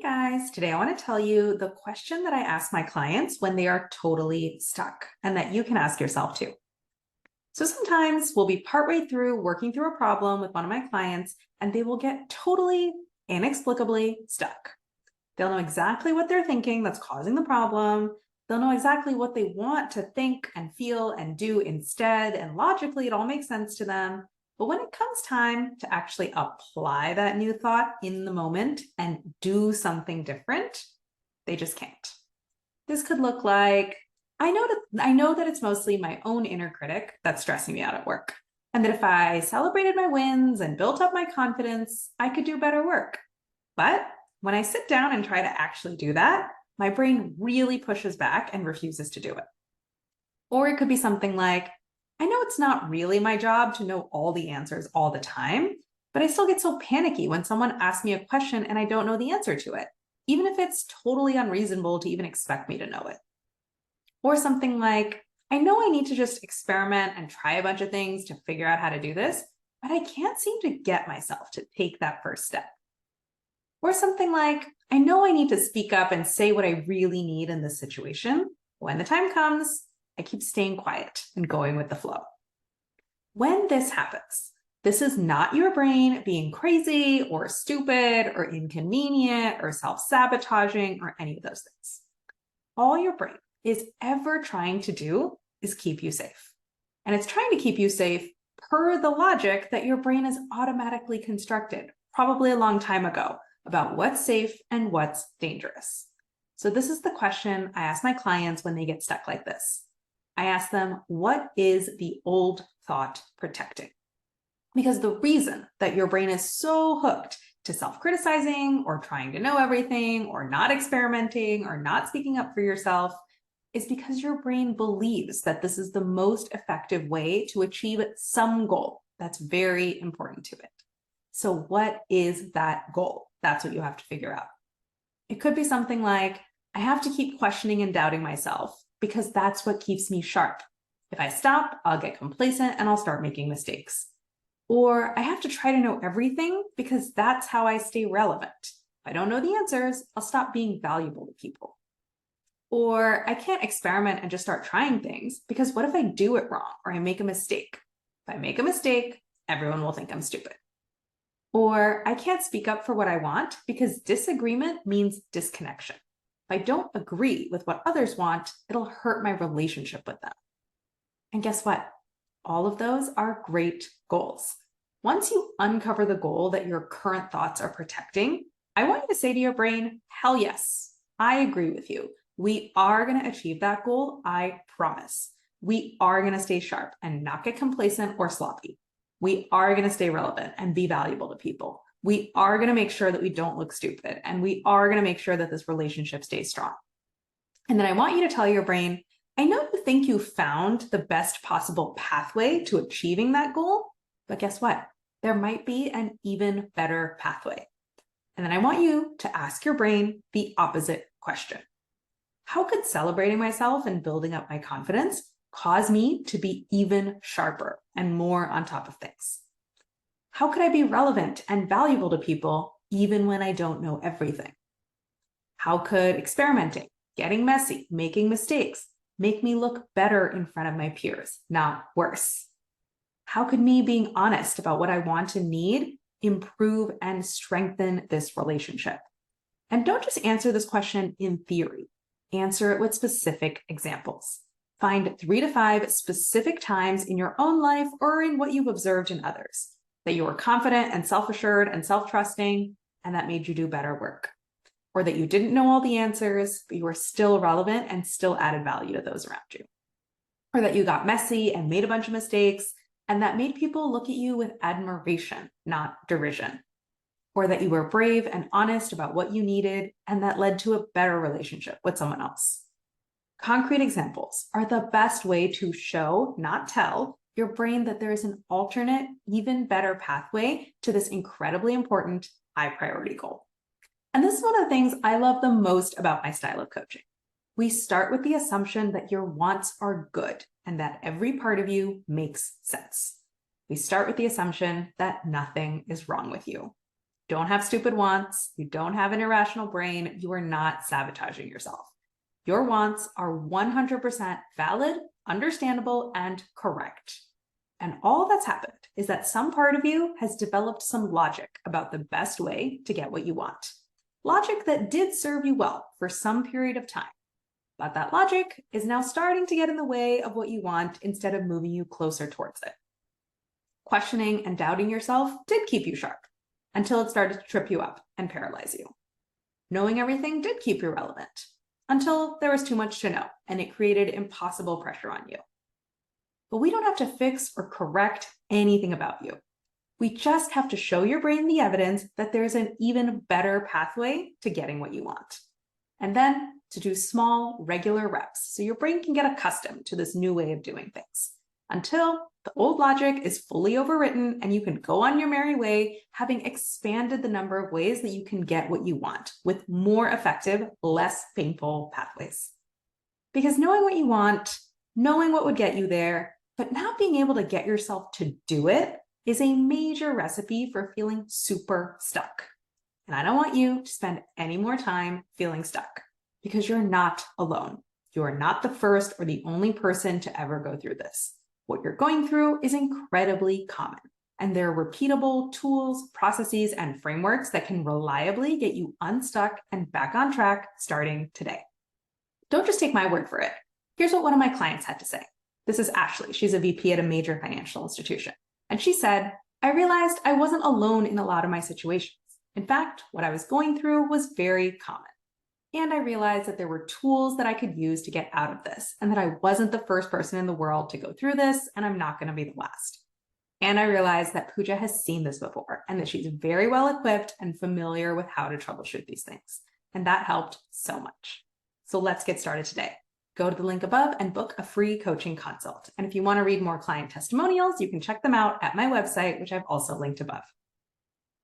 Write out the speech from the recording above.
Guys, today I want to tell you the question that I ask my clients when they are totally stuck and that you can ask yourself too. So sometimes we'll be partway through working through a problem with one of my clients and they will get totally inexplicably stuck. They'll know exactly what they're thinking that's causing the problem. They'll know exactly what they want to think and feel and do instead. And logically, it all makes sense to them. But when it comes time to actually apply that new thought in the moment and do something different, they just can't. This could look like, I know that it's mostly my own inner critic that's stressing me out at work. And that if I celebrated my wins and built up my confidence, I could do better work. But when I sit down and try to actually do that, my brain really pushes back and refuses to do it. Or it could be something like, I know it's not really my job to know all the answers all the time, but I still get so panicky when someone asks me a question and I don't know the answer to it, even if it's totally unreasonable to even expect me to know it. Or something like, I know I need to just experiment and try a bunch of things to figure out how to do this, but I can't seem to get myself to take that first step. Or something like, I know I need to speak up and say what I really need in this situation. When the time comes, I keep staying quiet and going with the flow. When this happens, this is not your brain being crazy or stupid or inconvenient or self-sabotaging or any of those things. All your brain is ever trying to do is keep you safe. And it's trying to keep you safe per the logic that your brain has automatically constructed, probably a long time ago, about what's safe and what's dangerous. So this is the question I ask my clients when they get stuck like this. I ask them, what is the old thought protecting? Because the reason that your brain is so hooked to self-criticizing or trying to know everything or not experimenting or not speaking up for yourself is because your brain believes that this is the most effective way to achieve some goal that's very important to it. So what is that goal? That's what you have to figure out. It could be something like, I have to keep questioning and doubting myself because that's what keeps me sharp. If I stop, I'll get complacent and I'll start making mistakes. Or I have to try to know everything because that's how I stay relevant. If I don't know the answers, I'll stop being valuable to people. Or I can't experiment and just start trying things because what if I do it wrong or I make a mistake? If I make a mistake, everyone will think I'm stupid. Or I can't speak up for what I want because disagreement means disconnection. If I don't agree with what others want, it'll hurt my relationship with them. And guess what? All of those are great goals. Once you uncover the goal that your current thoughts are protecting, I want you to say to your brain, hell yes, I agree with you. We are going to achieve that goal, I promise. We are going to stay sharp and not get complacent or sloppy. We are going to stay relevant and be valuable to people. We are going to make sure that we don't look stupid, and we are going to make sure that this relationship stays strong. And then I want you to tell your brain, I know you think you found the best possible pathway to achieving that goal, but guess what? There might be an even better pathway. And then I want you to ask your brain the opposite question. How could celebrating myself and building up my confidence cause me to be even sharper and more on top of things? How could I be relevant and valuable to people even when I don't know everything? How could experimenting, getting messy, making mistakes, make me look better in front of my peers, not worse? How could me being honest about what I want and need improve and strengthen this relationship? And don't just answer this question in theory. Answer it with specific examples. Find 3 to 5 specific times in your own life or in what you've observed in others that you were confident and self-assured and self-trusting, and that made you do better work. Or that you didn't know all the answers, but you were still relevant and still added value to those around you. Or that you got messy and made a bunch of mistakes, and that made people look at you with admiration, not derision. Or that you were brave and honest about what you needed, and that led to a better relationship with someone else. Concrete examples are the best way to show, not tell, your brain that there is an alternate, even better pathway to this incredibly important, high priority goal. And this is one of the things I love the most about my style of coaching. We start with the assumption that your wants are good and that every part of you makes sense. We start with the assumption that nothing is wrong with you. don't have stupid wants, you don't have an irrational brain, you are not sabotaging yourself. Your wants are 100% valid, understandable, and correct. And all that's happened is that some part of you has developed some logic about the best way to get what you want. Logic that did serve you well for some period of time. But that logic is now starting to get in the way of what you want instead of moving you closer towards it. Questioning and doubting yourself did keep you sharp until it started to trip you up and paralyze you. Knowing everything did keep you relevant until there was too much to know and it created impossible pressure on you. But we don't have to fix or correct anything about you. We just have to show your brain the evidence that there's an even better pathway to getting what you want. And then to do small, regular reps so your brain can get accustomed to this new way of doing things until the old logic is fully overwritten and you can go on your merry way, having expanded the number of ways that you can get what you want with more effective, less painful pathways. Because knowing what you want, knowing what would get you there, but not being able to get yourself to do it is a major recipe for feeling super stuck. And I don't want you to spend any more time feeling stuck because you're not alone. You are not the first or the only person to ever go through this. What you're going through is incredibly common, and there are repeatable tools, processes, and frameworks that can reliably get you unstuck and back on track starting today. Don't just take my word for it. Here's what one of my clients had to say. This is Ashley. She's a VP at a major financial institution. And she said, I realized I wasn't alone in a lot of my situations. In fact, what I was going through was very common. And I realized that there were tools that I could use to get out of this, and that I wasn't the first person in the world to go through this, and I'm not going to be the last. And I realized that Pooja has seen this before, and that she's very well equipped and familiar with how to troubleshoot these things. And that helped so much. So let's get started today. Go to the link above and book a free coaching consult. And if you want to read more client testimonials, you can check them out at my website, which I've also linked above.